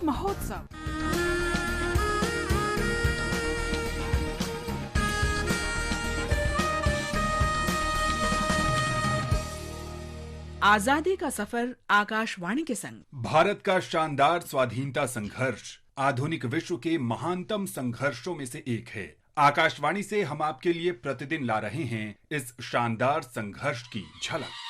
अमृत महोत्सव। आजादी का सफर आकाशवाणी के संग। भारत का शानदार स्वाधीनता संघर्ष आधुनिक विश्व के महानतम संघर्षों में से एक है। आकाशवाणी से हम आपके लिए प्रतिदिन ला रहे हैं इस शानदार संघर्ष की झलक।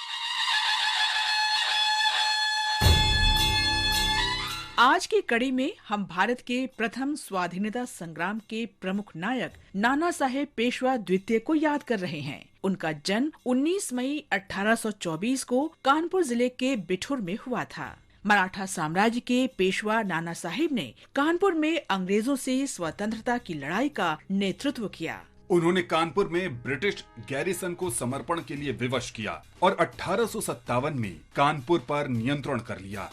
आज की कड़ी में हम भारत के प्रथम स्वाधीनता संग्राम के प्रमुख नायक नाना साहेब पेशवा द्वितीय को याद कर रहे हैं। उनका जन्म 19 मई 1824 को कानपुर जिले के बिठूर में हुआ था। मराठा साम्राज्य के पेशवा नाना साहेब ने कानपुर में अंग्रेजों से स्वतंत्रता की लड़ाई का नेतृत्व किया। उन्होंने कानपुर में ब्रिटिश गैरिसन को समर्पण के लिए विवश किया और 1857 में कानपुर पर नियंत्रण कर लिया।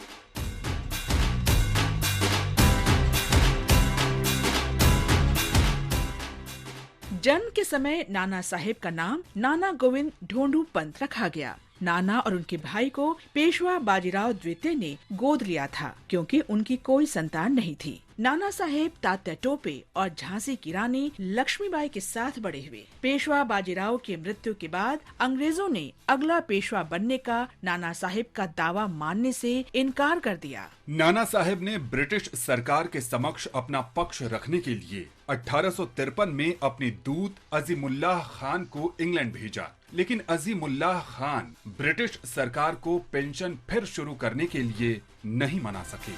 जन्म के समय नाना साहेब का नाम नाना गोविंद ढोंडू पंत रखा गया। नाना और उनके भाई को पेशवा बाजीराव द्वितीय ने गोद लिया था क्योंकि उनकी कोई संतान नहीं थी। नाना साहेब तात्या टोपे और झांसी की रानी लक्ष्मीबाई के साथ बड़े हुए। पेशवा बाजीराव की मृत्यु के बाद अंग्रेजों ने अगला पेशवा बनने का नाना साहेब का दावा मानने से इनकार कर दिया। नाना साहेब ने ब्रिटिश सरकार के समक्ष अपना पक्ष रखने के लिए 1853 में अपने दूत अजीमुल्लाह खान को इंग्लैंड भेजा, लेकिन अजीमुल्लाह खान ब्रिटिश सरकार को पेंशन फिर शुरू करने के लिए नहीं मना सके।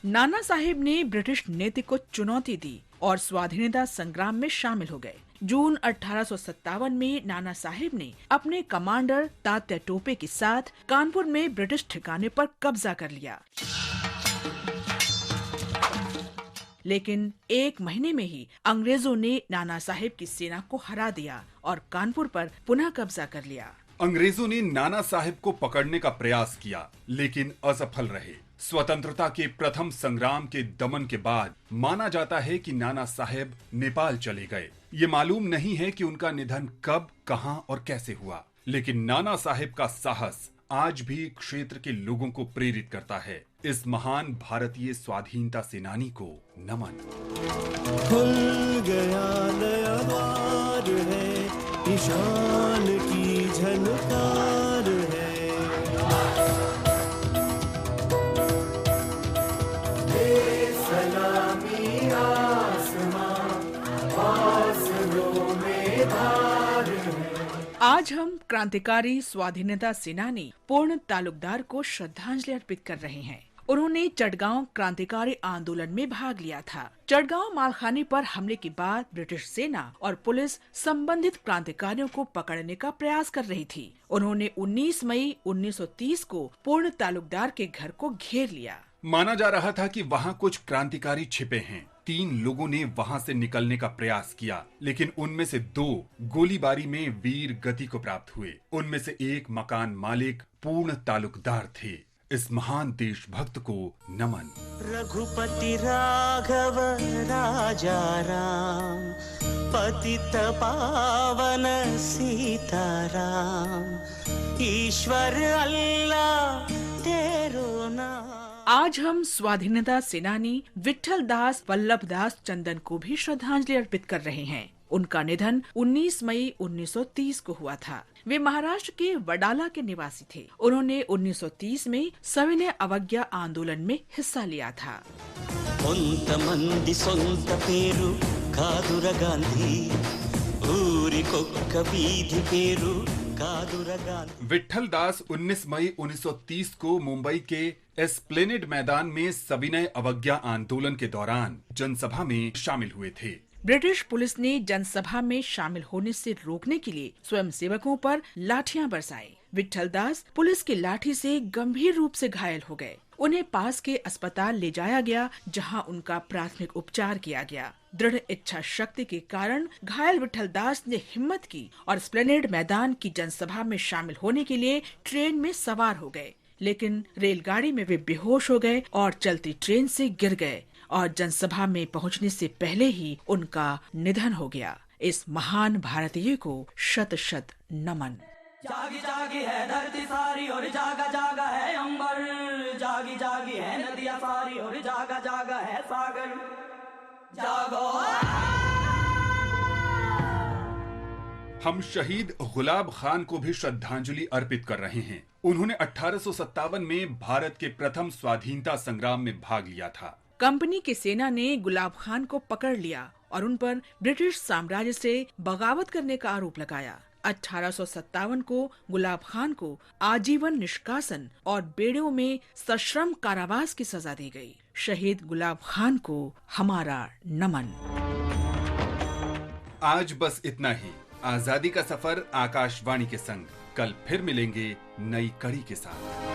नाना साहेब ने ब्रिटिश नीति को चुनौती दी और स्वाधीनता संग्राम में शामिल हो गए। जून 1857 में नाना साहेब ने अपने कमांडर तात्या टोपे के साथ कानपुर में ब्रिटिश ठिकाने पर कब्जा कर लिया, लेकिन एक महीने में ही अंग्रेजों ने नाना साहेब की सेना को हरा दिया और कानपुर पर पुनः कब्जा कर लिया। अंग्रेजों ने नाना साहेब को पकड़ने का प्रयास किया, लेकिन असफल रहे। स्वतंत्रता के प्रथम संग्राम के दमन के बाद माना जाता है कि नाना साहेब नेपाल चले गए। ये मालूम नहीं है कि उनका निधन कब, कहां और कैसे हुआ, लेकिन नाना साहेब का साहस आज भी क्षेत्र के लोगों को प्रेरित करता है। इस महान भारतीय स्वाधीनता सेनानी को नमन। खुल गया नया द्वार है, ईशान की झनकार है। सलामी आसमां, आसमां में धार है। आज हम क्रांतिकारी स्वाधीनता सेनानी पूर्ण तालुकदार को श्रद्धांजलि अर्पित कर रहे हैं। उन्होंने चटगांव क्रांतिकारी आंदोलन में भाग लिया था। चटगांव मालखाने पर हमले के बाद ब्रिटिश सेना और पुलिस संबंधित क्रांतिकारियों को पकड़ने का प्रयास कर रही थी। उन्होंने 19 मई 1930 को पूर्ण तालुकदार के घर को घेर लिया। माना जा रहा था कि वहां कुछ क्रांतिकारी छिपे हैं। 3 लोगों ने वहां से निकलने का प्रयास किया, लेकिन उनमें से 2 गोलीबारी में वीर गति को प्राप्त हुए। उनमें से एक मकान मालिक पूर्ण तालुकदार थे। इस महान देशभक्त को नमन। रघुपति राघव राजा राम, पतित पावन सीताराम, ईश्वर अल्लाह तेरो नाम। आज हम स्वाधीनता सेनानी विट्ठल दास वल्लभ दास चंदन को भी श्रद्धांजलि अर्पित कर रहे हैं। उनका निधन 19 मई 1930 को हुआ था। वे महाराष्ट्र के वडाला के निवासी थे। उन्होंने 1930 में सविनय अवज्ञा आंदोलन में हिस्सा लिया था। కొంతమంది సొంత పేరు కాదుర గాంధీ, ఊరికొక్క వీధి పేరు కాదుర గాంధీ। विट्ठल दास 19 मई 1930 को मुंबई के एस्प्लेनेड मैदान में सविनय अवज्ञा आंदोलन के दौरान जनसभा में शामिल हुए थे। ब्रिटिश पुलिस ने जनसभा में शामिल होने से रोकने के लिए स्वयंसेवकों पर लाठियां बरसाई। विट्ठल दास पुलिस की लाठी से गंभीर रूप से घायल हो गए। उन्हें पास के अस्पताल ले जाया गया, जहां उनका प्राथमिक उपचार किया गया। दृढ़ इच्छा शक्ति के कारण घायल विट्ठल दास ने हिम्मत की और एस्प्लेनेड मैदान की जनसभा में शामिल होने के लिए ट्रेन में सवार हो गए, लेकिन रेलगाड़ी में वे बेहोश हो गए और चलती ट्रेन से गिर गए और जनसभा में पहुंचने से पहले ही उनका निधन हो गया। इस महान भारतीय को शत शत नमन। जागी जागी है धरती सारी और जागा जागा है अंबर, जागी जागी है नदियां सारी और जागा जागा है सागर। जागो हम शहीद गुलाब खान को भी श्रद्धांजलि अर्पित कर रहे हैं। उन्होंने 1857 में भारत के प्रथम स्वाधीनता संग्राम में भाग लिया था। कंपनी की सेना ने गुलाब खान को पकड़ लिया और उन पर ब्रिटिश साम्राज्य से बगावत करने का आरोप लगाया। 1857 को गुलाब खान को आजीवन निष्कासन और बेड़ियों में सश्रम कारावास की सजा दी गई। शहीद गुलाब खान को हमारा नमन। आज बस इतना ही। आजादी का सफर आकाशवाणी के संग। कल फिर मिलेंगे नई कड़ी के साथ।